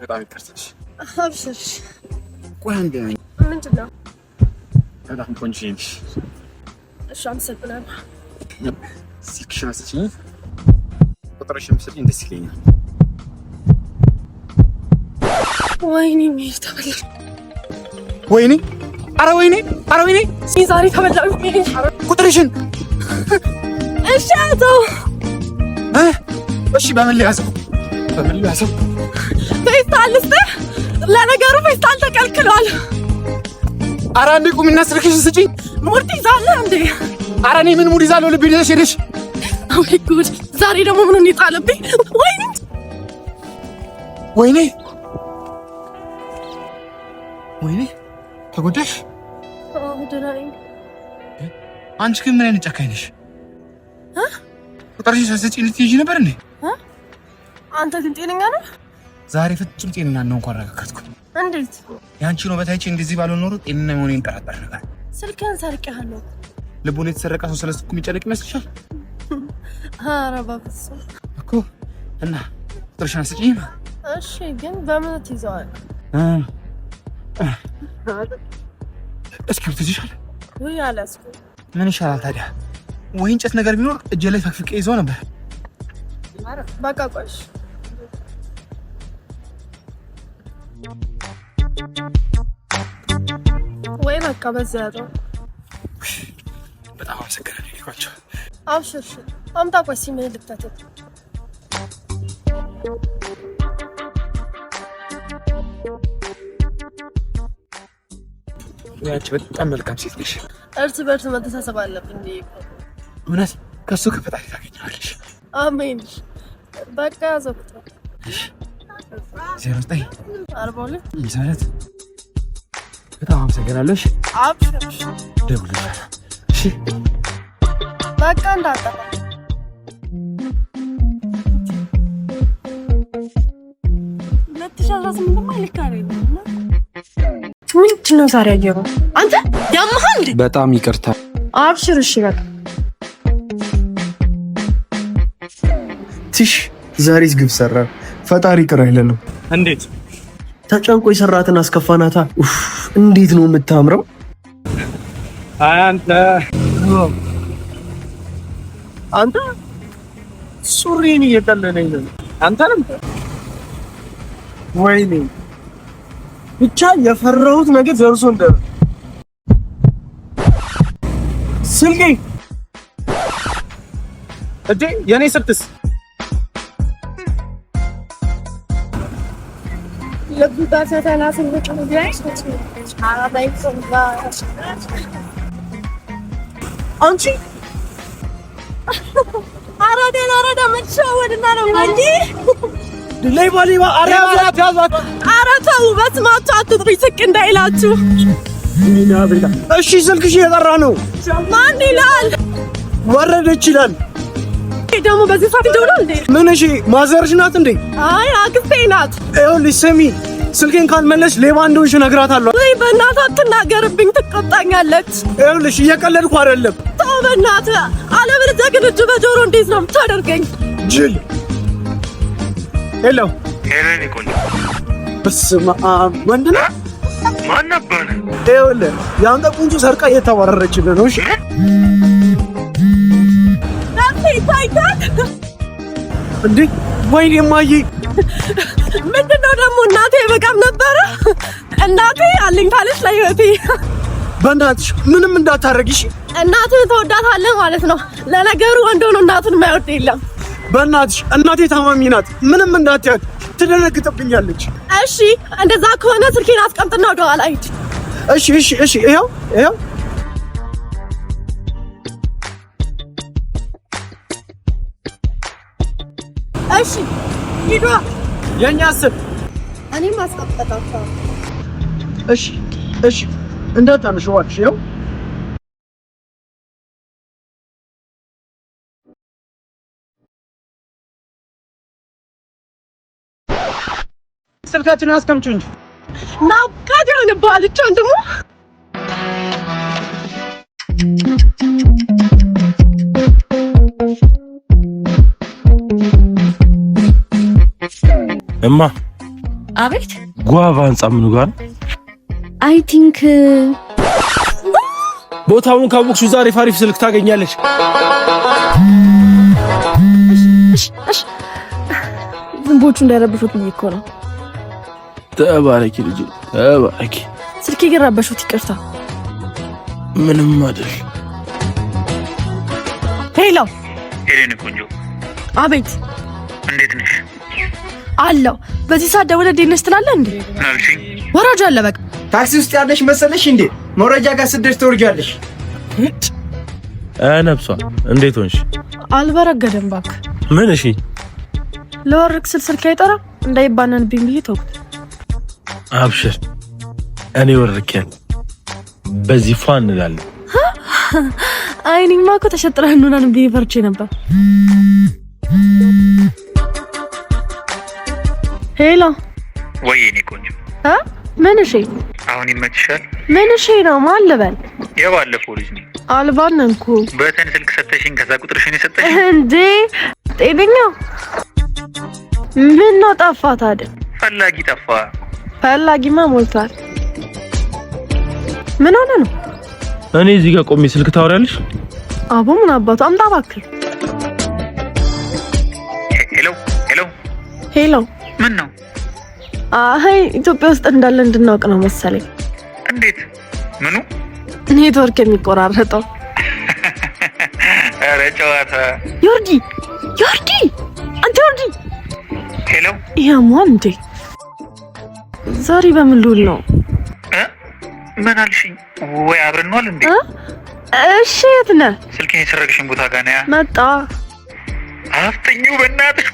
በጣም ይቅርታሽ። አብሽር። ቆይ አንዴ ነኝ። ምንድነው? በጣም ቆንጆ ነሽ። እሺ አመሰግናለሁ። ሲክሻስቺ ቁጥርሽን ብትሰጪኝ ደስ ይለኛል። ወይኔ ምን ተበላሽ? ወይኔ ኧረ ወይኔ ዛሬ ተበላሽ። ቁጥርሽን እሺ አተው እሺ በምን ሊያዘው ፌስታል ልስጥህ? ለነገሩ ፌስታል ተከልክሏል። ኧረ አንዴ ቁሚና ስልክሽን ስጪኝ። ሙድ ይዛለህ እንዴ? ኧረ እኔ ምን ሙድ ይዛለሁ? ልብ ይዘሽ ሄደሽ። አይ ጉድ! ዛሬ ደግሞ ምን ይጣለብኝ? ወይኔ ተጎዳሽ? ደህና ነኝ። አንቺ ግን ምን አይነት ጨካኝ ነሽ? ቁጥርሽን ሳትሰጪኝ ልትሄጂ ነበር እንዴ? አንተ ግን ጤነኛ ነህ? ዛሬ ፍጹም ጤነኛ ነው እንኳን አረጋግጥኩ። እንዴት? ያንቺ ነው በታይቼ እንደዚህ ባልሆን ኖሮ ጤነኛ መሆኔን ጠራጠር ነበር። ስልክህን ሰርቄሃለሁ። ልቡን የተሰረቀ ሰው ስለስልኩ የሚጨነቅ ይመስልሻል? ኧረ በፍፁም እኮ እና ቁጥርሽን አትሰጪኝም? እሺ ግን በምን ትይዘዋለህ? እስኪ ብትይሻል? ወይ አላስኩ። ምን ይሻላል ታዲያ? ወይ እንጨት ነገር ቢኖር እጄ ላይ ፈክፍቄ ይዘው ነበር። በቃ ቆሽ ወይ በቃ በዚያ ነው። በጣም አመሰግናለሁ። ይልኳቸው አብሽር። አምጣ ቆይ ሲምን ልክተት። ያቺ በጣም መልካም ሴት ነሽ። እርስ በርስ መተሳሰብ አለብን እንዴ? እውነት ከሱ ከፈጣሪ ታገኛለሽ። አሜን። በቃ ዘቁት። እሺ 09 42 ይዘረት በጣም አመሰግናለሁ። አብሽር ደውልልኝ። እሺ በቃ እንዳጠፋ ምንድነው ዛሬ አየሩ? አንተ ያመሃል እንዴ? በጣም ይቅርታ። አብሽር። እሺ በቃ ትሽ ዛሬስ ግብ ሰራ። ፈጣሪ ይቅር አይለንም። እንዴት ተጨንቆ የሰራትን አስከፋናታ። እንዴት ነው የምታምረው አንተ ሱሪን እየጠለለኝ ነው። አንተንም ወይኔ ብቻ የፈራሁት ነገር ደርሶ እንደው ስልኬ እጄ የኔ ስልክስ ለቡዳሰታና ስልክ ነው ቢያይስ አንቺ አራዳ መቻወድና ነው እንጂ ሌባ አራራት ያዛት። ኧረ ተው በስማችሁ አትጥሪ፣ ስቅ እንዳይላችሁ። እሺ ስልክሽ እየጠራ ነው። ማን ይላል? ወረደች ይላል። ደግሞ በዚህ ሰዓት ይደውላል እንዴ? ምን? እሺ ማዘርሽ ናት እንዴ? አይ አክስቴ ናት። ይኸውልሽ ስሚ፣ ስልኬን ካልመለስሽ ሌባ እንደሆንሽ እነግራታለሁ። ወይ በእናትህ አትናገርብኝ፣ ትቆጣኛለች። ይኸውልሽ እየቀለድኩ አይደለም። ተው በእናትህ፣ አለበለዚያ ግን እጅ በጆሮ እንዴት ነው የምታደርገኝ? ጅል ሄሎ ሄለን ይቆይ። በስመ አብ ወንድ ነው። ማን ነበር? ይኸውልህ የአንተ ቁንጮ ሰርቃ እየተባረረችልህ ነው። እሺ ታይታል እንዴ? ወይኔ እማዬ ምንድነው ደግሞ? እናቴ በቃም ነበረ። እናቴ አለኝ ካለች ለህይወቴ በእናትሽ ምንም እንዳታረጊሽ። እናትህ ተወዳታለህ ማለት ነው። ለነገሩ ወንድ ሆኖ እናቱን የማይወድ የለም። በእናትሽ እናቴ ታማሚ ናት። ምንም እንዳትያት፣ ትደነግጥብኛለች። እሺ እንደዛ ከሆነ ስልኬን አስቀምጥና ወደ ኋላ ሂድ። እሺ ይኸው እሺ ሂዷ። የኛ ስም እኔም አስቀምጣታለሁ። እሺ እንዳታነሽ ዋልሽ። ይኸው ስልካችንን አስቀምጪው እንጂ ናፍቃት ይሆንብሃል። ወንድሙ እማ አቤት ጓቫ ህንጻ ምኑ ጋር አይ ቲንክ ቦታውን ካወቅሽ ዛሬ ፋሪፍ ስልክ ታገኛለሽ። እሺ ዝንቦቹ እንዳይረብሹት እኮ ነው። ተባረኪ ልጅ ተባረኪ። ስልኬ ግን ረበሹት፣ ይቅርታ። ምንም አይደል። ሄሎ ሄለን ቆንጆ። አቤት እንዴት ነሽ? አለው። በዚህ ሰዓት ደውለህ ደህና ትላለህ እንዴ? ናልሽ ወራጅ አለ በቃ። ታክሲ ውስጥ ያለሽ መሰለሽ እንዴ? መውረጃ ጋር ስደርሽ ትወርጃለሽ። ነብሷ እንዴት ሆንሽ? አልበረገደም እባክህ። ምን? እሺ ለወርቅ ስልክ አይጠራም እንዳይባነንብኝ ብዬ ተውኩት። አብሽር፣ እኔ ወርቄን በዚህ ፋን እንላለን። አይኔማ እኮ ተሸጥረህ እንሆናለን ብዬ ፈርቼ ነበር። ሄሎ ወይ እኔ ቆንጆ። ምን? እሺ አሁን ይመችሻል? ምን? እሺ ነው ማን ልበል? የባለፈው ልጅ ነው። አልባነንኩ። በተን ስልክ ሰጠሽኝ፣ ከዛ ቁጥርሽን የሰጠሽኝ እንዴ? ጤነኛ ምን ነው ጠፋ ታዲያ? ፈላጊ ጠፋ። ፈላጊማ ሞልቷል። ምን ሆነ ነው? እኔ እዚህ ጋር ቆሜ ስልክ ታወሪያለሽ? አቦ ምን አባቱ አምጣ እባክህ። ሄሎ ሄሎ ሄሎ ምን ነው? አይ ኢትዮጵያ ውስጥ እንዳለ እንድናውቅ ነው መሰለኝ። እንዴት? ምኑ? ኔትወርክ የሚቆራረጠው። ኧረ ጨዋታ። ዮርዲ አንተ ዮርዲ። ሄሎ ያማን እንዴ? ዛሬ በምን ልውል ነው? ምን አልሽኝ? ወይ አብረን ነው እንዴ? እሺ የት ነህ? ስልኬን የሰረቅሽኝ ቦታ ጋር ነኝ። መጣ አፍጠኙ በእናትሽ።